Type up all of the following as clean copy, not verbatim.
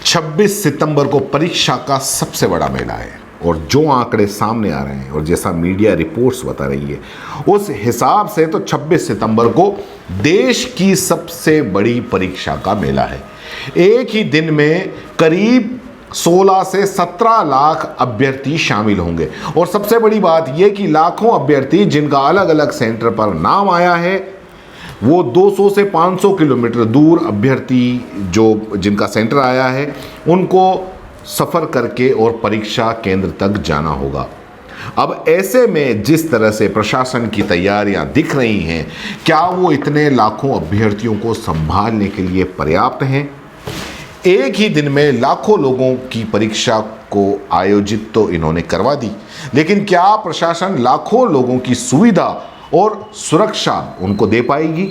26 सितंबर को परीक्षा का सबसे बड़ा मेला है और जो आंकड़े सामने आ रहे हैं और जैसा मीडिया रिपोर्ट्स बता रही है उस हिसाब से तो 26 सितंबर को देश की सबसे बड़ी परीक्षा का मेला है। एक ही दिन में करीब 16 से 17 लाख अभ्यर्थी शामिल होंगे और सबसे बड़ी बात यह कि लाखों अभ्यर्थी जिनका अलग अलग सेंटर पर नाम आया है वो 200 से 500 किलोमीटर दूर अभ्यर्थी जो जिनका सेंटर आया है उनको सफ़र करके और परीक्षा केंद्र तक जाना होगा। अब ऐसे में जिस तरह से प्रशासन की तैयारियां दिख रही हैं, क्या वो इतने लाखों अभ्यर्थियों को संभालने के लिए पर्याप्त हैं? एक ही दिन में लाखों लोगों की परीक्षा को आयोजित तो इन्होंने करवा दी, लेकिन क्या प्रशासन लाखों लोगों की सुविधा और सुरक्षा उनको दे पाएगी?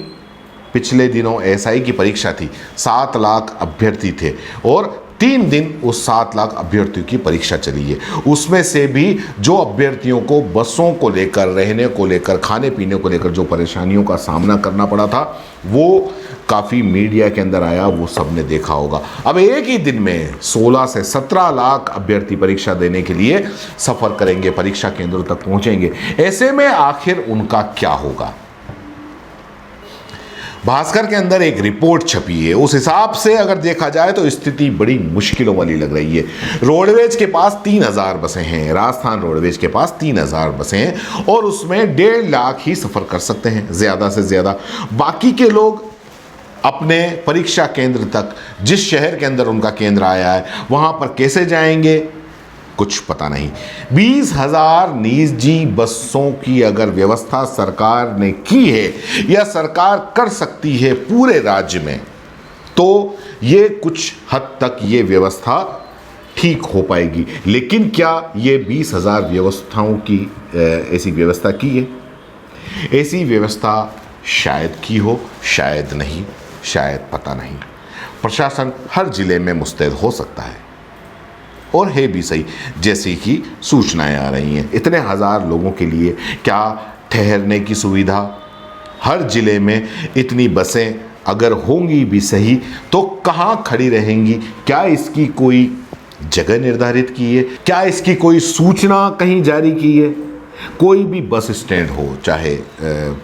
पिछले दिनों एसआई की परीक्षा थी, 7 लाख अभ्यर्थी थे और 3 दिन उस 7 लाख अभ्यर्थियों की परीक्षा चली है। उसमें से भी जो अभ्यर्थियों को बसों को लेकर, रहने को लेकर, खाने पीने को लेकर जो परेशानियों का सामना करना पड़ा था वो काफ़ी मीडिया के अंदर आया, वो सबने देखा होगा। अब एक ही दिन में 16 से 17 लाख अभ्यर्थी परीक्षा देने के लिए सफ़र करेंगे, परीक्षा केंद्रों तक पहुंचेंगे। ऐसे में आखिर उनका क्या होगा? भास्कर के अंदर एक रिपोर्ट छपी है, उस हिसाब से अगर देखा जाए तो स्थिति बड़ी मुश्किलों वाली लग रही है। रोडवेज के पास 3000 बसें हैं, राजस्थान रोडवेज के पास 3000 बसें हैं और उसमें 1.5 लाख ही सफ़र कर सकते हैं ज़्यादा से ज़्यादा। बाकी के लोग अपने परीक्षा केंद्र तक, जिस शहर के अंदर उनका केंद्र आया है वहाँ पर कैसे जाएंगे कुछ पता नहीं। 20,000 निजी बसों की अगर व्यवस्था सरकार ने की है या सरकार कर सकती है पूरे राज्य में, तो ये कुछ हद तक ये व्यवस्था ठीक हो पाएगी। लेकिन क्या ये 20,000 व्यवस्थाओं की ऐसी व्यवस्था की है? ऐसी व्यवस्था शायद की हो, शायद नहीं, शायद पता नहीं। प्रशासन हर जिले में मुस्तैद हो सकता है और है भी सही, जैसे कि सूचनाएं आ रही हैं। इतने हज़ार लोगों के लिए क्या ठहरने की सुविधा? हर जिले में इतनी बसें अगर होंगी भी सही तो कहाँ खड़ी रहेंगी? क्या इसकी कोई जगह निर्धारित की है? क्या इसकी कोई सूचना कहीं जारी की है? कोई भी बस स्टैंड हो, चाहे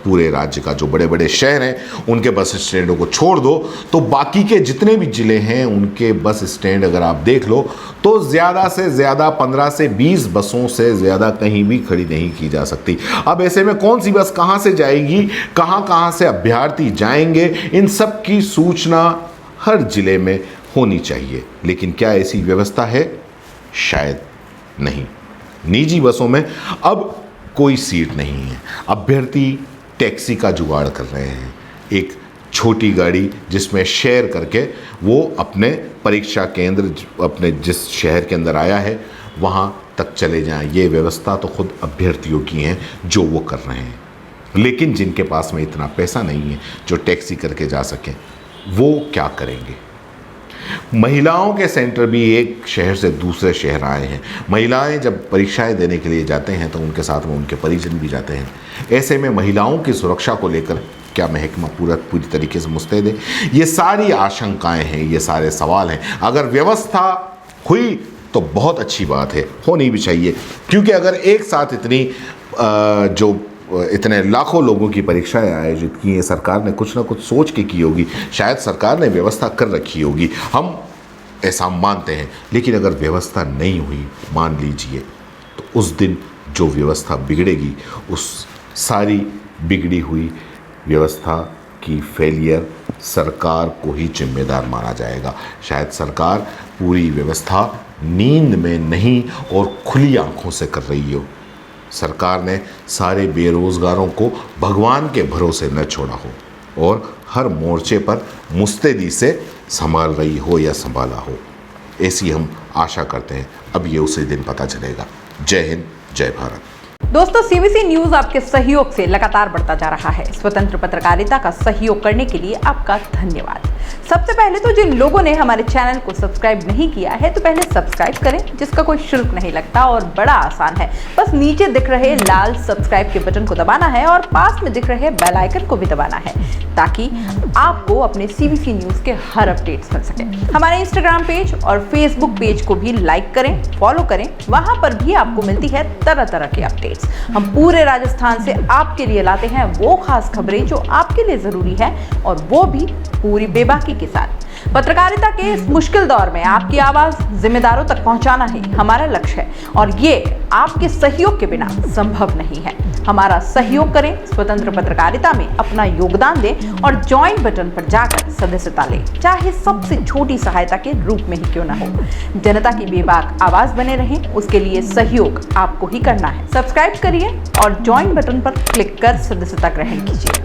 पूरे राज्य का जो बड़े बड़े शहर हैं उनके बस स्टैंडों को छोड़ दो तो बाकी के जितने भी ज़िले हैं उनके बस स्टैंड अगर आप देख लो तो ज़्यादा से ज़्यादा 15 से 20 बसों से ज़्यादा कहीं भी खड़ी नहीं की जा सकती। अब ऐसे में कौन सी बस कहाँ से जाएगी, कहाँ से अभ्यर्थी जाएंगे, इन सब की सूचना हर ज़िले में होनी चाहिए। लेकिन क्या ऐसी व्यवस्था है? शायद नहीं। निजी बसों में अब कोई सीट नहीं है, अभ्यर्थी टैक्सी का जुगाड़ कर रहे हैं, एक छोटी गाड़ी जिसमें शेयर करके वो अपने परीक्षा केंद्र, अपने जिस शहर के अंदर आया है वहाँ तक चले जाएं। ये व्यवस्था तो खुद अभ्यर्थियों की हैं जो वो कर रहे हैं। लेकिन जिनके पास में इतना पैसा नहीं है जो टैक्सी करके जा सकें, वो क्या करेंगे? महिलाओं के सेंटर भी एक शहर से दूसरे शहर आए हैं। महिलाएं जब परीक्षाएं देने के लिए जाते हैं तो उनके साथ में उनके परिजन भी जाते हैं। ऐसे में महिलाओं की सुरक्षा को लेकर क्या महकमा पूरी तरीके से मुस्तैद है? ये सारी आशंकाएं हैं, ये सारे सवाल हैं। अगर व्यवस्था हुई तो बहुत अच्छी बात है, होनी भी चाहिए, क्योंकि अगर एक साथ इतने लाखों लोगों की परीक्षाएं आयोजित की हैं, सरकार ने कुछ ना कुछ सोच के की होगी, शायद सरकार ने व्यवस्था कर रखी होगी, हम ऐसा मानते हैं। लेकिन अगर व्यवस्था नहीं हुई, मान लीजिए, तो उस दिन जो व्यवस्था बिगड़ेगी, उस सारी बिगड़ी हुई व्यवस्था की फेलियर सरकार को ही जिम्मेदार माना जाएगा। शायद सरकार पूरी व्यवस्था नींद में नहीं और खुली आंखों से कर रही हो। सरकार ने सारे बेरोज़गारों को भगवान के भरोसे न छोड़ा हो और हर मोर्चे पर मुस्तैदी से संभाल रही हो या संभाला हो, ऐसी हम आशा करते हैं। अब ये उसी दिन पता चलेगा। जय हिंद, जय भारत। दोस्तों, सीबीसी न्यूज आपके सहयोग से लगातार बढ़ता जा रहा है। स्वतंत्र पत्रकारिता का सहयोग करने के लिए आपका धन्यवाद। सबसे पहले तो जिन लोगों ने हमारे चैनल को सब्सक्राइब नहीं किया है तो पहले सब्सक्राइब करें, जिसका कोई शुल्क नहीं लगता और बड़ा आसान है। बस नीचे दिख रहे लाल सब्सक्राइब के बटन को दबाना है और पास में दिख रहे बेल आइकन को भी दबाना है ताकि आपको अपने सीबीसी न्यूज के हर अपडेट्स मिल सके। हमारे इंस्टाग्राम पेज और फेसबुक पेज को भी लाइक करें, फॉलो करें, वहां पर भी आपको मिलती है तरह तरह के अपडेट्स। हम पूरे राजस्थान से आपके लिए लाते हैं वो खास खबरें जो आपके लिए जरूरी है और वो भी पूरी बेबाकी के साथ। पत्रकारिता के इस मुश्किल दौर में आपकी आवाज जिम्मेदारों तक पहुंचाना ही हमारा लक्ष्य है और ये आपके सहयोग के बिना संभव नहीं है। हमारा सहयोग करें, स्वतंत्र पत्रकारिता में अपना योगदान दें और ज्वाइन बटन पर जाकर सदस्यता लें, चाहे सबसे छोटी सहायता के रूप में ही क्यों न हो। जनता की बेबाक आवाज बने रहें, उसके लिए सहयोग आपको ही करना है। सब्सक्राइब करिए और ज्वाइन बटन पर क्लिक कर सदस्यता ग्रहण कीजिए।